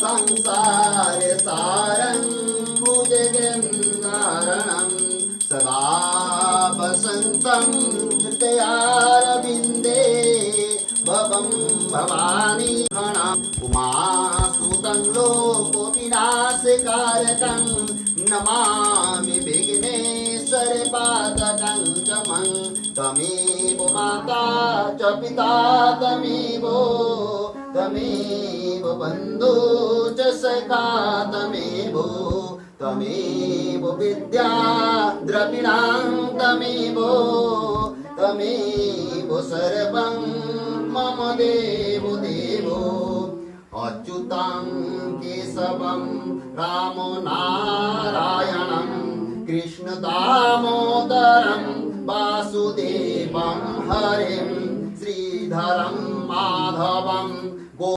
संसारे सारं भुजगन्धारणं सदा वसन्तं हृदयारविन्दे भवं भवानी गणम् उमासुतं लोकविनाशकारकं नमामि विघ्नेश्वरपादकं च मं तमेव माता च पिता तमेव बन्धु च सखा तमेव विद्या द्रविणां तमेव सर्वं मम देवो अच्युतं केशवं रामो नारायणं कृष्ण दामोदरं वासुदेवं हरिं श्रीधरं माधवं